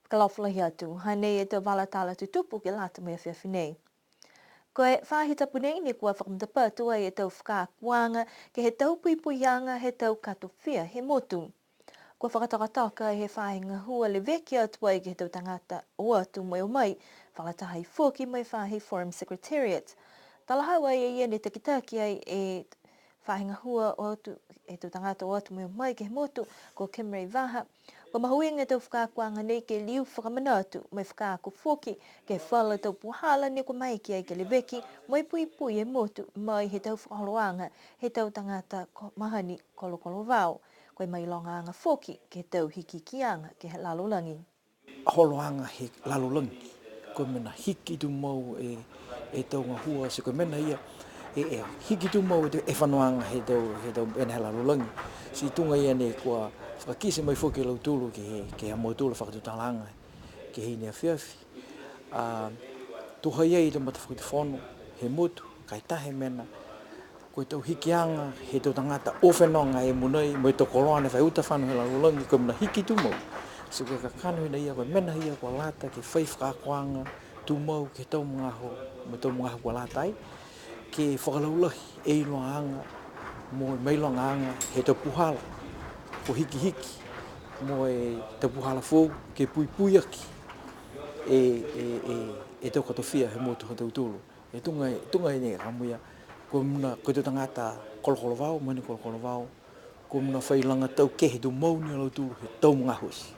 kalofla hiatu, hane e te wala tala tutupu ke lata mea whiawhinei. Ko e whahita punei ni kua whakamtapa tua e tau whakakuanga ke he tau puipuianga he tau katowhia he motu. Kua whakatakataka he whahinga hua le veki atua i ke he tau tangata o atu mai o mai, whalataha i fōki mai whahi Forum Secretariat. Talahaua e ia ni takitaki ai e whahinga hua o atu e tau tangata o atu mai o mai ke he motu ko Kimrei Vaha. Ko mahuinga tau whakakuanga nei ke liu whakamanatu mai whakaku fōki ke whala tau puhala ni ko mai ki ai ke le veki mai pui pui e motu mai he tau whakaholoanga he tau tangata mahani kolo vau. Koe mai longa anga fōki ke tau hiki kianga ke he lalolangi. Holoanga he lalolangi. Koe mena hiki tu mau e tau ngā hua se koe mena ia hiki tu mau e whanoanga he tau ena he lalolangi. Si tunga ia ne kua whakakise mai fōki lau tūlu ke he mau tūlu whakatutalanga ke hei nea whiawhi. Tuha ia i te mata whakatuwhono he motu, kai tahe mena. Koe tau hikianga he tau tangata o whenonga e munai mo i tau koroane whai uta whanu he lalolangi koe mena hiki tu mau. So koe kakanu hina ia koe mena ia kua lata ke whai whakakoanga tu mau ke tau mga ho kua lata ai. Ke whakalaulahi e iloa anga mo mai longa anga he tau puhala ko hiki hiki mo e tau puhala fōu ke pui pui aki e tau katowhia he motu ha tau tūlu. E tunga e ne ramuia ko muna ko te tangata kolokolo vau, mani kolokolo vau, ko muna whailanga tau kehe tu mauni alau tūru he tau mga hosi.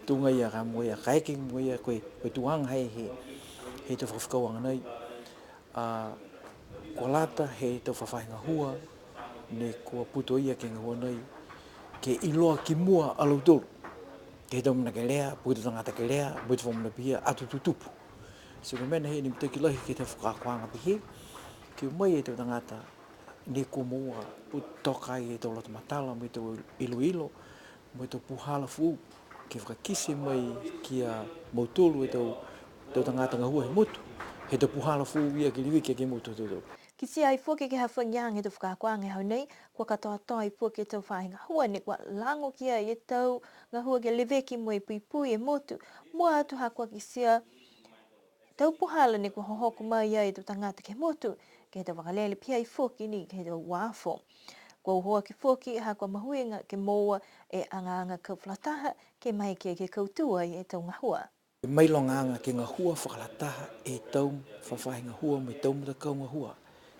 Tunga ia ka moia kaeke moia koe tuanga he te whakawhakauanga nei. Ko lata he tau whawhainga hua, ne kua puto ia ke ngā hua nei, ke iloa ki mua alau tūru. Ke he tau muna ke lea, puto tangata ke lea, puto whamuna pihia, atu tutupu. So ka mena he ni mteki lahi ke te whakakoanga pihi, ke mai e tau tangata ne ko moa putoka i e tau lata matala mo i tau ilo mo i tau puhala fu ke whakakise mai ki a mautulu e tau tangata ngā hua he motu he tau puhala fu ia ki liwiki ke motu tau. Kisi ai fōki ke hawhangiang e tau whakakuanga hau nei, kua katoa toi fōki e tau whahinga hua ne kua lango kia e tau ngā hua ke leveki mo i pui pui e motu, mua atu hakua kisia tau puhala ne kua hohoko mai ai tau tangata ke motu, ke he tau wakalele pia i fōki ni ke he tau wāwho. Kua uhoa ki fōki ha kua mahuinga ke moa e anga kauwhalataha ke mai ke kautua i e tau ngā hua. Mai longa anga ke ngā hua whakalataha e tau whawhahinga hua mai tau mutakau ngā hua.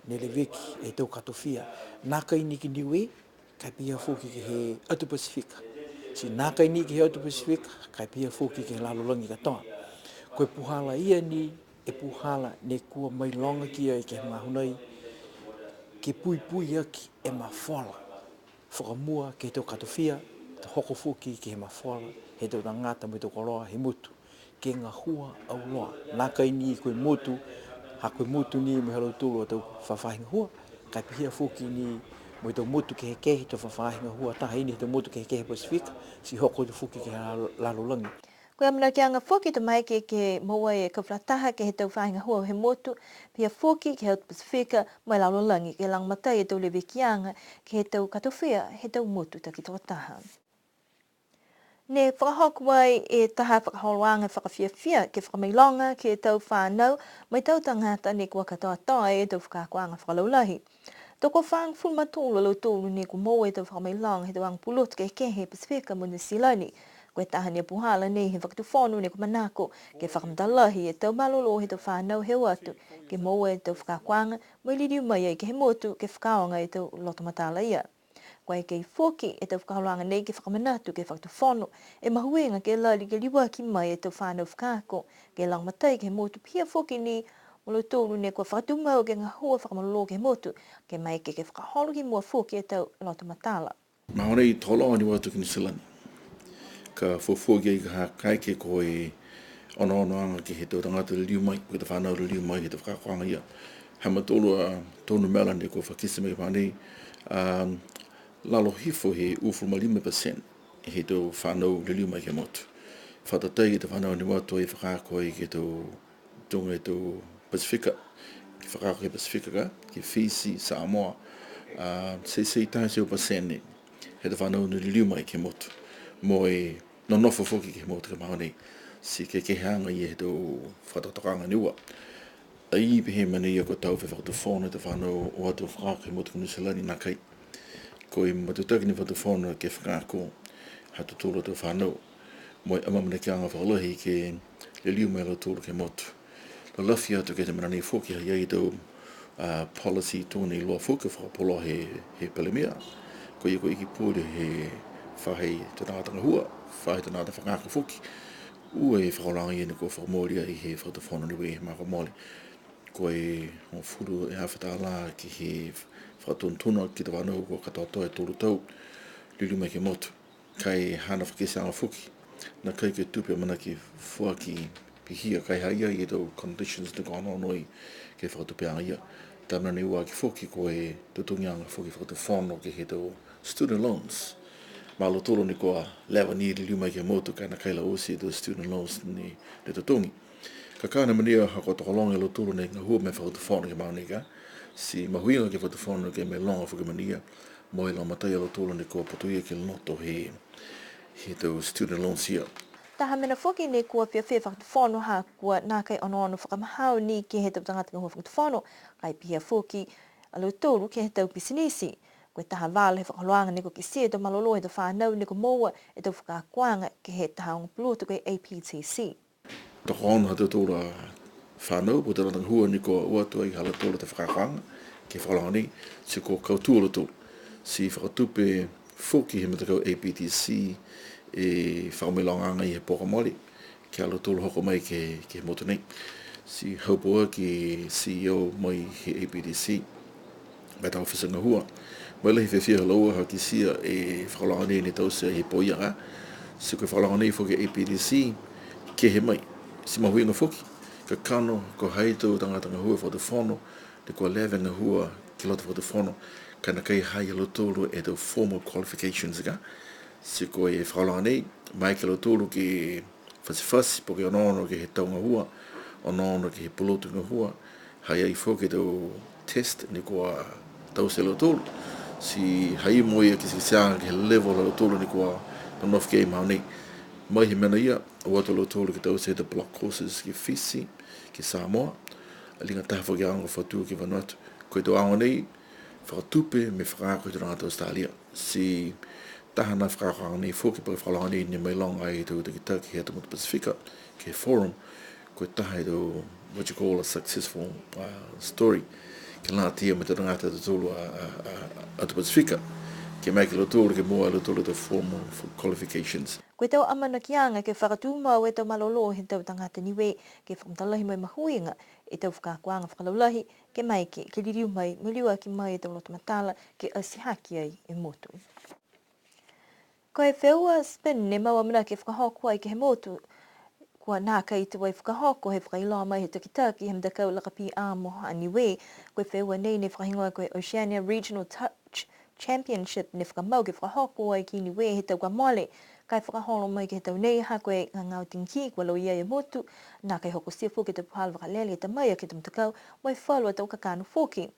Ne le veki e tau katowhia. Nā kai ni ki Niue, kai pia fōki ke he Atu Pasifika. Si nā kai ni ki he Atu Pasifika, kai pia fōki ke he lalolangi katoa. Koe puhala ia ni e puhala ne kua mai longa kia i ke mga hunai ke pui pui aki e mawhala. Whakamua ke tau katowhia, te hoko fōki ke he mawhala, he tau tangata mo i tau koroa he mutu. Ke ngā hua au loa. Nā kai ni koe motu, ha koe motu ni me halau tūlu o tau whawhahinga hua, kai pihia fōki ni mo i tau motu ke he kehi tau whawhahinga hua, taha ini he tau motu ke he kehi Pasifika, si hoko i tau fōki ke he lalolangi. Koe amana ki anga whoki te mai ke moa e kawhataha ke he tau whahinga hua he motu, pia whoki ke he Pasifika mai lalolangi ke lang matai e tau lewe ki anga ke he tau katowhia he tau motu taki toa taha. Ne whakahok wai e taha whakaholoanga whakawhiawhia ke whakamailonga ke tau whanau mai tau tangata ne kua katoa toi e tau whakakoanga whakalaulahi. Toko whang fulmatulu lau tūlu ne ku moa e tau whakamailonga he tau ang pulot ke he Pasifika mo Silani. Koe taha ni puhala nei he whakatuwhonu ne ku manako ke whakamtalahi e tau malolo he tau whanau he watu ke moa e tau whakakoanga mai liriu mai ai ke he motu ke whakaonga e tau lotomatala ia. Koe kei fōki e tau whakaholanga nei ke whakamanatu ke whakatuwhono e mahuenga ke lali ke liwa ki mai e tau whanau whakako ke lang matai ke motu pia fōki ni molo tōru ne kua whakatumau ke ngā hua whakamalolo ke motu ke mai ke whakaholo ki mua fōki e tau lotomatala. Maore i tolo ani watu ki ni Silani. Ka fōfōki ai ka kai ke koe ono anga ki he tau tangata liu mai, ke te whanau liu mai, he te whakakoanga ia. Hama tōlu a tōnu mela ne kua whakisa me whanei, lalo hifo he 0.5% he tau whanau liu mai ke motu. Whatatai te whanau ni watu i whakako i ke tau tunga i tau Pasifika, ki whakako ke Pasifika ka, ki Fiji, Samoa, sei tae 0% ne, he te whanau ni liu mai ke motu. Mo e nonofo foki ke motu ka maho nei. si ke hanga I he tau whatatokanga niua. Ai pehe mani ia ko tau whakatawhona te whanau o atu whakake mo te kunisalani nā kai. Ko I matutaki ni whatawhona ke whakako hatu tūla te whanau. Moi amamana ki anga whakalohi ke le liu mai lo tūla ke motu. La lafi atu ke te manani whoki hai ai tau policy tōne I loa whoki whakapolo he palemea. Ko I ko iki pūre he whahei te nātanga hua, whahei te nātanga whakako whoki. Ua e whakaranga I ko whakamori ai he whakatawhona ni wei he makamoli. Ko e furu e hawhata ala ki he whakatontuna ki te whanau ko katoa toa e tōru tau, liu mai ke motu. Kai hana whakese anga whoki. Na kai ke tupe mana ki whuaki pihia kai haia I tau conditions te kono noi ke whakatupe anga ia. Tamana ni ua ki whoki ko e tutungi anga whoki whakatawhono ke he tau student loans. Malo tolo ni koa lewa ni liu mai ke motu kai na kai la osi tau student loans ni le tutungi. Ka kāna mania hako tokolonga lo tolo nei ngahua me whakatawhono ke maunega. Si mahuinga ke whakatawhono ke me longa whakamania. Moi la matai lo tolo ni koa potuia ke loto he tau student loans ia. Taha mena whoki ne kua pia whea whakatawhono ha kua nā kai ono whakamahau ni ke he tau tangata ngahua whakatawhono. Kai pia whoki alo tōru ke he tau pisinisi. Koe taha wāla he whakaloanga ne ko ki se tau malolo he tau whānau ne ko moa e tau whakakuanga ke he taha onga pulutu koe APTC. Toko ono hatu tōra whanau, po te ratanga hua ni ko uatu ai hala tōra te whakakuanga, ke whakalanga ni, si ko kautua lo tōra. Si whakatupe whoki he mata kau APTC e whakamelonganga I he pokamori, ke alo tōra hoko mai ke he motu nei. Si haupoa ki CEO mai he APTC, mai tau whisanga hua. Mai lahi whewhia halaua haki sia e whakalanga nei ni tausia he poianga, si koe whakalanga nei whoki APTC, ke he mai. Si mahuinga whoki, ka kano, ko haitau tangatanga hua whakatawhono, te kua lewenga hua ki loto whakatawhono, ka na kai hai alo tōru e tau formal qualifications ka. Si koe e whakalanga nei, mai ke alo tōru ki whasifasi, po ke onono ke he taunga hua, onono ke he polotunga hua, hai ai whoki tau test ni kua tau se alo tōru. Si hai moia ki sianga ke he level alo tōru ni kua panof ke mau nei. Mai he mena ia, o atu lo tōru ki tau se te block courses ki Fisi, ki Samoa, a linga taha whaki anga whatua ki Vanuatu. Koe tō anga nei, whakatupe me whakaako I te rangata Australia. Si taha na whakaako anga nei, whoki pa whakalanga nei, ni mai longa ai tau te kita ki he Atamutu Pasifika, ki he forum, koe taha I tau, what you call a successful story, ki ngā tia me te rangata te tōru Atamutu Pasifika. Ke mai ki lo tōru ke mua lo tōru te formal qualifications. Koe tau amana ki anga ke whakatūmau e tau malolo he tau tangata niwe ke whakamtalahi mai mahuinga e tau whakakuanga whakalaulahi ke mai ke ririu mai miliua ki mai e tau loto matala ke asihaki ai e motu. Koe wheua spin ne maua muna ke whakahoko ai ke he motu kua nā kai te wai whakahoko he whakailoa mai he takitaki he mdakau lakapi amo a niwe koe wheua nei ne whakahingoa koe Oceania Regional Touch Championship ne whakamau ke whakahoko ai ki niwe he tau kamole kai whakaholo mai ke he tau nei ha koe ngau tingki kua lo ia e motu nā kai hoko siafu ke te puhala wakalele e tamaya ke te mtakau mai whalua tau kakanu whoki.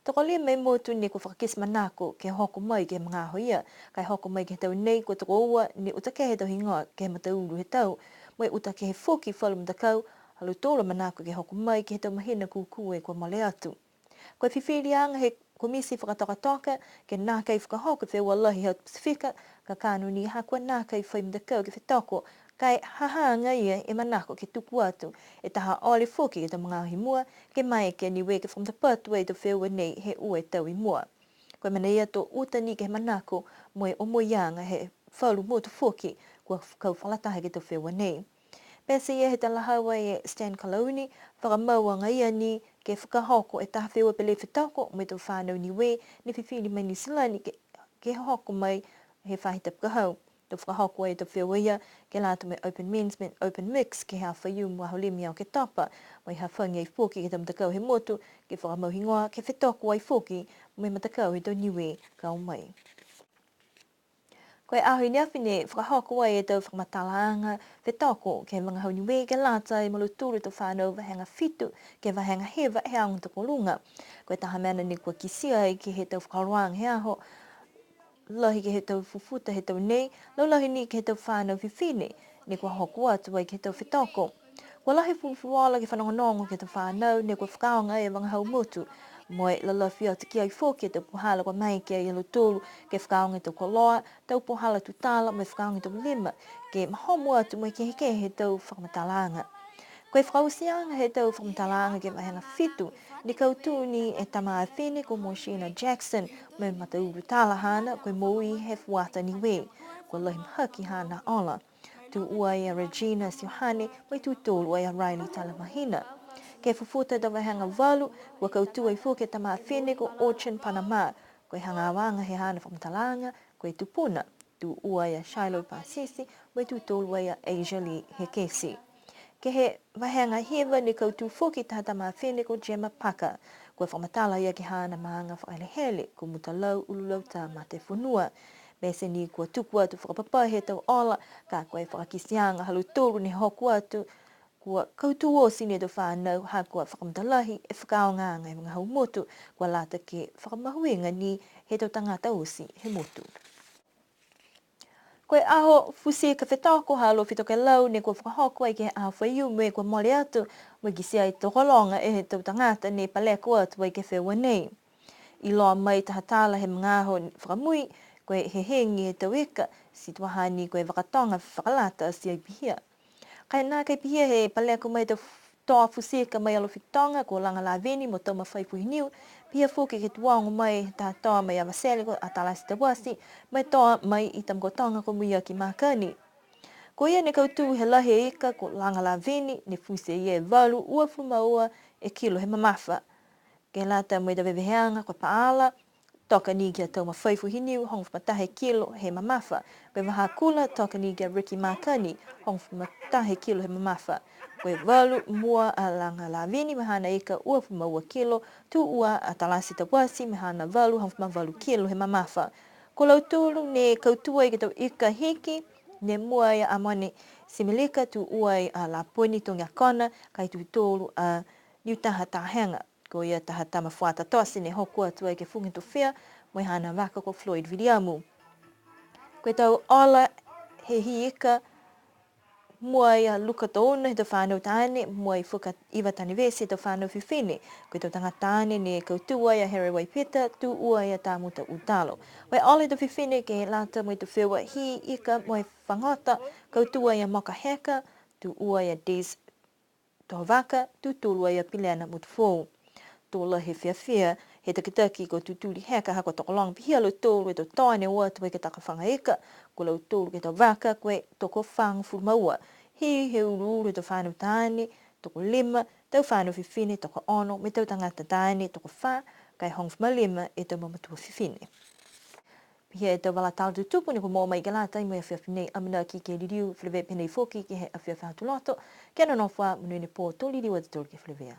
Toko lia mai motu ne kua whakakis manako ke hoko mai ke mga hoia kai hoko mai ke he tau nei kua toko ua ne utake he tau hingoa ke he matauru he tau mai utake he whoki whalu mtakau halu tōra manako ke hoko mai ke he tau mahina kukue kua mole atu. Koe whiwhiri anga he komisi whakatokatoka ke nā kai whakahoko wheua lahi hau Pasifika ka kānuni hakua nā kai whaimdakau ke whetoko kai hahanga ia e manako ke tuku atu e taha ole whoki ke ta mga himua ke mai ke niwe ke whamtapatu e te wheua nei he ue tau I mua. Koe mana ia tō utani ke he manako moe o moianga he whalu motu whoki kua kau whalatahe ke te wheua nei. Pese ia he talahawa e Stan Kaloni, whakamaua ia ni ke whakahoko e taha wheua pele whetoko me tau whanau niwe ne whiwhiri mai New Zealand ke hoko mai he whahita pakahau. Tau whakahoko e tau wheua ia ke lātu me Open Men's, Open Mix ke hea whaiu mua haulemi au ke tapa mai ha whangi ai whoki ke tau matakau he motu ke whakamau hingoa ke whetoko ai whoki mai matakau he tau niwe kau mai. Koe ahui ni awhine whakahoko ai e tau whakamatalaanga whetoko ke mga hauniwe ke lāta I maluturu tau whanau wahenga whitu ke wahenga hewa he aunga takolunga. Koe taha mena ni kua kisia ai ki he tau whakaroanga he aho lahi ke he tau fufuta he tau nei, lau lahi ni ke he tau whānau whiwhine, ne kua hoku atu ai ke he tau whetoko. Kua lahi fufuala ke whanongonongo ke tau whānau, ne kua whakaonga e wangahau motu, moe lala whia te ki ai fōki e tau puhala kua mai ke ai alo tōru, ke whakaonga e tau koloa, tau puhala tu tāla, moe whakaonga e tau lima, ke mahomu atu moe ke heke he tau whakamatalanga. Koe whakausianga he tau whakamatalanga ke wahenga whitu, ni kautū ni e tama a whine ko Moshina Jackson, me matauru tāla hana, koe moui he fuata ni we, ko lahim haki hana ola. Tu ua ia Regina Siohane, mai tu tōlu ai a Riley Talamahina. Ke fufuta da wahenga walu, kua kautū ai fōke tama a whine ko Orchin Panama, koe hanga awanga he hana whakamatalanga, koe tupuna, tu ua ia Shiloh Pasisi, mai tu tōlu ai a Asia Lee Hekesi. Ke he wahenga hewa ni kautu fōki tata mā whene ko Gemma Paka. Kua whamatala ia ke hana maanga whakailehele ko mutalau ululau tā mā te whanua. Mese ni kua tuku atu whakapapa he tau ola ka koe whakakisianga halu tōru ni hoku atu. Kua kautu o sine do whānau ha kua whakamatalahi e whakaonga ngai mga hau motu. Kua lata ke whakamahuenga ni he tau tangata osi he motu. Koe aho fusi ka whetako halo whitoke lau ne kua whakahoko ai ke aho whaiu me kua mole atu mo gisi ai tokolonga e he tau tangata ne paleko atu ai ke whewa nei. I loa mai tahatala he mga aho whakamui koe he hengi e tau eka si tuahani koe whakatonga whakalata si ai pihia. Kai nā kai pihia he paleko mai tau toa fusi ka mai alo whitonga ko langa la veni mo tau mawhaipuhi niu pia fōke ke tuango mai tā toa mai a wasele ko atalasi te wasi, mai toa mai i tamkotonga ko muia ki makani. Ko ia ne kautu he lahi ika ko langa la veni, ne fuse ia e walu ua fumaua e kilo he mamafa. Ke lata mai da weweheanga ko paala, toka ni kia tau mawhaipuhi niu, hong whamatahe kilo he mamafa. Koe waha kula toka ni kia Ricky Makani, hong whamatahe kilo he mamafa. Koe walu mua a langa la veni mahana ika ua fumaua kilo, tu ua a talasi ta wasi mahana walu hong whamawalu kilo he mamafa. Ko lau tūru ne kautua i ke tau ika hiki, ne mua ia amane similika tu ua i a la poni tonga kona, kai tu tōru a niutaha tāhenga. Ko ia taha tama whāta tosi ne hoku atu ai ke whungi to whea, moi hana waka ko Floyd Viriamu. Koe tau ola he hi ika, mua ia luka tōna he tau whānau tāne, mua i whuka iwa tani vesi tau whānau whiwhine. Koe tau tanga tāne ne kautua ia Harry Waipeta, tu ua ia tā muta utalo. Wai ole tau whiwhine ke lata moi tau whewa hi ika moi whangota, kautua ia Moka Heka, tu ua ia Des Tohavaka, tu tūlua ia Pileana Mutufou. Tōla he whiawhia, he takitaki ko tuturi heka hako tokolong pihia lau tōru e tō tāne ua tu ke taka whanga eka, ko lau tōru ke tō waka koe toko whang fumaua. He uru e tō whānau tāne, toko lima, tau whānau whiwhine, toko ono, me tau tangata tāne, toko whā, kai hong whamalima e tō mamatua whiwhine. Pihia e tau wala tālu tupu ni ko mō mai galata i mai a whiawhinei amina ki ke ririu whilewe penei fōki ki he a whiawhatu loto, kia no wha mnuine pō tō ririu a te tōru ke whilewea.